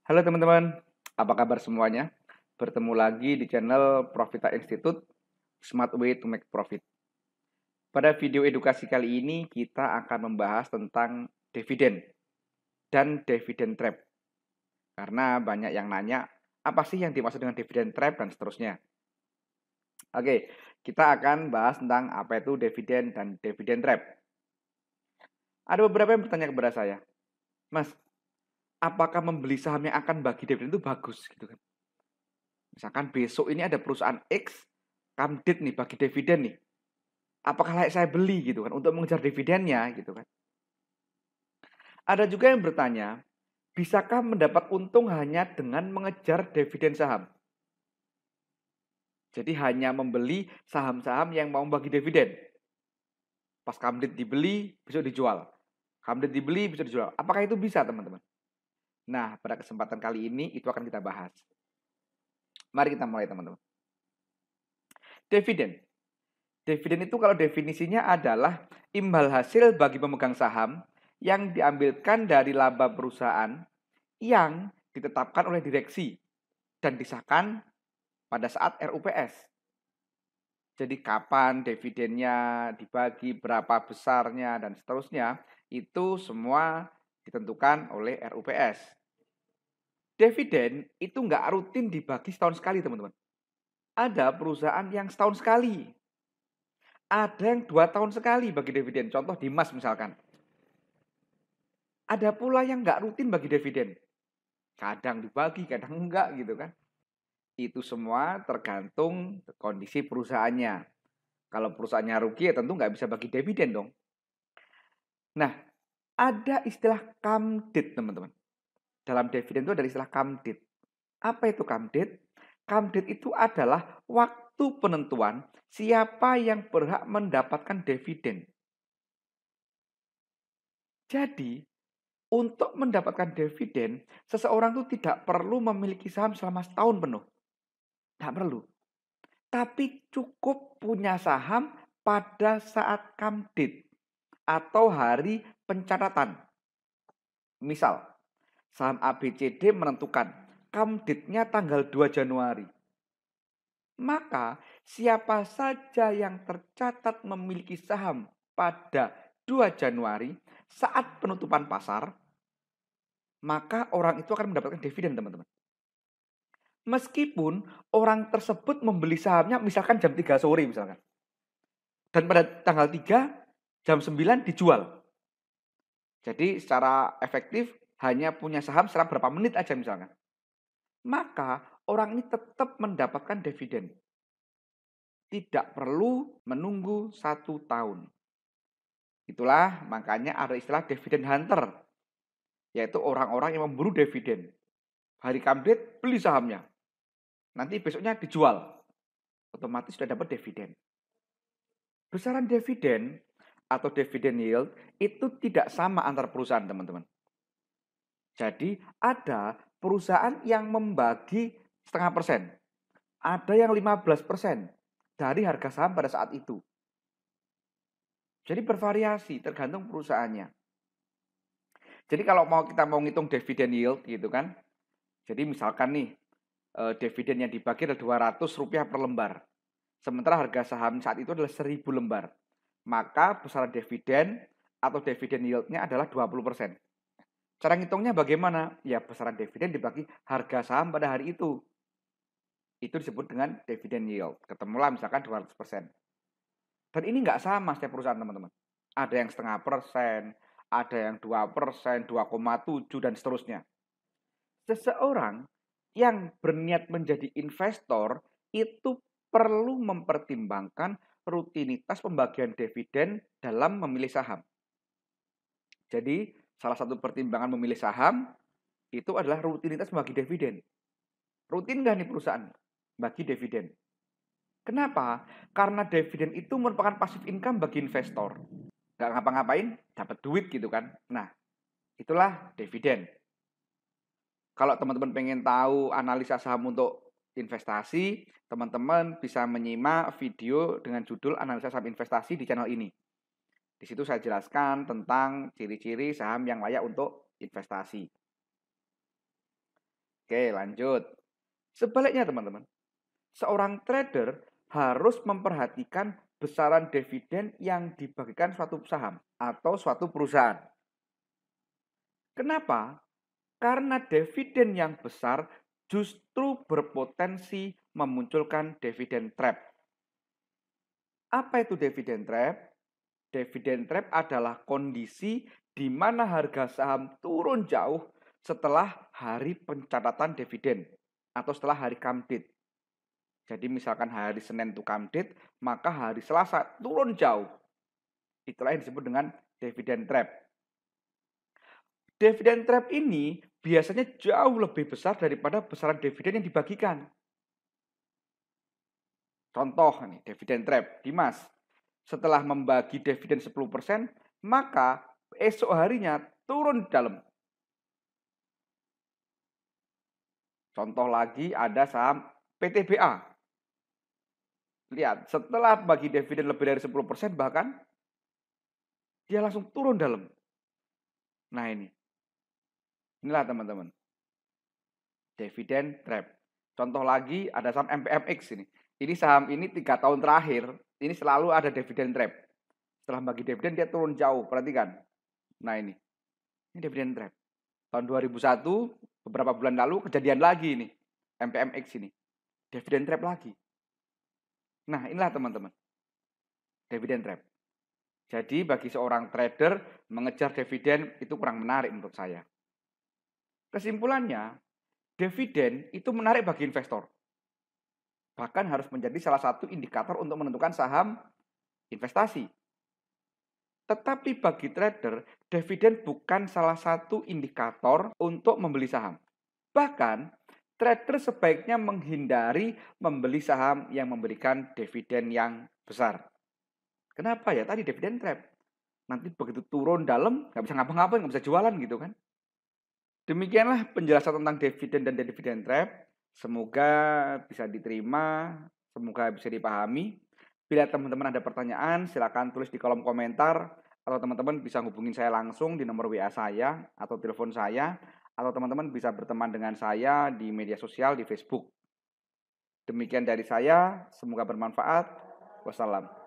Halo teman-teman, apa kabar semuanya? Bertemu lagi di channel Profita Institute, Smart Way to Make Profit. Pada video edukasi kali ini kita akan membahas tentang dividen dan dividen trap. Karena banyak yang nanya, apa sih yang dimaksud dengan dividen trap dan seterusnya. Oke, kita akan bahas tentang apa itu dividen dan dividen trap. Ada beberapa yang bertanya kepada saya, Mas, apakah membeli saham yang akan bagi dividen itu bagus gitu kan? Misalkan besok ini ada perusahaan X, come date nih bagi dividen nih. Apakah layak saya beli gitu kan untuk mengejar dividennya gitu kan. Ada juga yang bertanya, bisakah mendapat untung hanya dengan mengejar dividen saham? Jadi hanya membeli saham-saham yang mau bagi dividen. Pas come date dibeli, besok dijual. Come date dibeli, besok dijual. Apakah itu bisa teman-teman? Nah, pada kesempatan kali ini itu akan kita bahas. Mari kita mulai teman-teman. Dividen. Dividen itu kalau definisinya adalah imbal hasil bagi pemegang saham yang diambilkan dari laba perusahaan yang ditetapkan oleh direksi dan disahkan pada saat RUPS. Jadi kapan dividennya dibagi, berapa besarnya, dan seterusnya, itu semua ditentukan oleh RUPS. Dividen itu nggak rutin dibagi setahun sekali, teman-teman. Ada perusahaan yang setahun sekali. Ada yang 2 tahun sekali bagi dividen. Contoh Dimas misalkan. Ada pula yang nggak rutin bagi dividen. Kadang dibagi, kadang enggak gitu kan. Itu semua tergantung kondisi perusahaannya. Kalau perusahaannya rugi ya tentu nggak bisa bagi dividen dong. Nah, ada istilah kamdit teman-teman. Dalam dividen itu ada istilah kamdit. Apa itu kamdit? Kamdit itu adalah waktu penentuan siapa yang berhak mendapatkan dividen. Jadi, untuk mendapatkan dividen, seseorang itu tidak perlu memiliki saham selama setahun penuh. Tidak perlu. Tapi cukup punya saham pada saat come date atau hari pencatatan. Misal, saham ABCD menentukan come date-nya tanggal 2 Januari. Maka siapa saja yang tercatat memiliki saham pada 2 Januari saat penutupan pasar, maka orang itu akan mendapatkan dividen, teman-teman. Meskipun orang tersebut membeli sahamnya misalkan jam 3 sore misalkan. Dan pada tanggal 3 jam 9 dijual. Jadi secara efektif hanya punya saham setelah berapa menit aja misalkan. Maka orang ini tetap mendapatkan dividen. Tidak perlu menunggu 1 tahun. Itulah makanya ada istilah dividen hunter. Yaitu orang-orang yang memburu dividen. Hari come date beli sahamnya. Nanti besoknya dijual. Otomatis sudah dapat dividen. Besaran dividen atau dividen yield itu tidak sama antar perusahaan, teman-teman. Jadi ada perusahaan yang membagi 0,5%. Ada yang 15% dari harga saham pada saat itu. Jadi bervariasi tergantung perusahaannya. Jadi kalau kita mau ngitung dividen yield gitu kan. Jadi misalkan nih dividen yang dibagi adalah Rp200 per lembar. Sementara harga saham saat itu adalah 1.000 lembar. Maka besaran dividen atau dividen yield-nya adalah 20%. Cara ngitungnya bagaimana? Ya besaran dividen dibagi harga saham pada hari itu. Itu disebut dengan dividen yield. Ketemulah misalkan 200%. Dan ini nggak sama setiap perusahaan teman-teman. Ada yang 0,5%, ada yang 2%, 2,7 dan seterusnya. Seseorang yang berniat menjadi investor itu perlu mempertimbangkan rutinitas pembagian dividen dalam memilih saham. Jadi, salah satu pertimbangan memilih saham itu adalah rutinitas membagi dividen. Rutin nggak nih perusahaan bagi dividen? Kenapa? Karena dividen itu merupakan passive income bagi investor. Nggak ngapa-ngapain, dapat duit gitu kan. Nah, itulah dividen. Kalau teman-teman pengen tahu analisa saham untuk investasi, teman-teman bisa menyimak video dengan judul analisa saham investasi di channel ini. Di situ saya jelaskan tentang ciri-ciri saham yang layak untuk investasi. Oke, lanjut. Sebaliknya teman-teman, seorang trader harus memperhatikan besaran dividen yang dibagikan suatu saham atau suatu perusahaan. Kenapa? Karena dividen yang besar justru berpotensi memunculkan dividen trap. Apa itu dividen trap? Dividen trap adalah kondisi di mana harga saham turun jauh setelah hari pencatatan dividen atau setelah hari come date. Jadi misalkan hari Senin itu come date, maka hari Selasa turun jauh. Itulah yang disebut dengan dividen trap. Dividen trap ini biasanya jauh lebih besar daripada besaran dividen yang dibagikan. Contoh nih, dividen trap. Dimas, setelah membagi dividen 10%, maka esok harinya turun dalam. Contoh lagi ada saham PTBA. Lihat, setelah bagi dividen lebih dari 10%, bahkan dia langsung turun dalam. Nah ini. Inilah teman-teman. Dividen trap. Contoh lagi ada saham MPMX ini. Ini saham ini 3 tahun terakhir, ini selalu ada dividen trap. Setelah bagi dividen dia turun jauh, perhatikan. Nah ini dividen trap. Tahun 2001, beberapa bulan lalu kejadian lagi ini. MPMX ini. Dividen trap lagi. Nah inilah teman-teman. Dividen trap. Jadi bagi seorang trader mengejar dividen itu kurang menarik menurut saya. Kesimpulannya, dividen itu menarik bagi investor. Bahkan harus menjadi salah satu indikator untuk menentukan saham investasi. Tetapi bagi trader, dividen bukan salah satu indikator untuk membeli saham. Bahkan, trader sebaiknya menghindari membeli saham yang memberikan dividen yang besar. Kenapa ya? Tadi dividen trap. Nanti begitu turun dalam, nggak bisa ngapa-ngapain, nggak bisa jualan gitu kan. Demikianlah penjelasan tentang dividen dan dividen trap. Semoga bisa diterima, semoga bisa dipahami. Bila teman-teman ada pertanyaan, silakan tulis di kolom komentar. Atau teman-teman bisa hubungin saya langsung di nomor WA saya atau telepon saya. Atau teman-teman bisa berteman dengan saya di media sosial di Facebook. Demikian dari saya, semoga bermanfaat. Wassalam.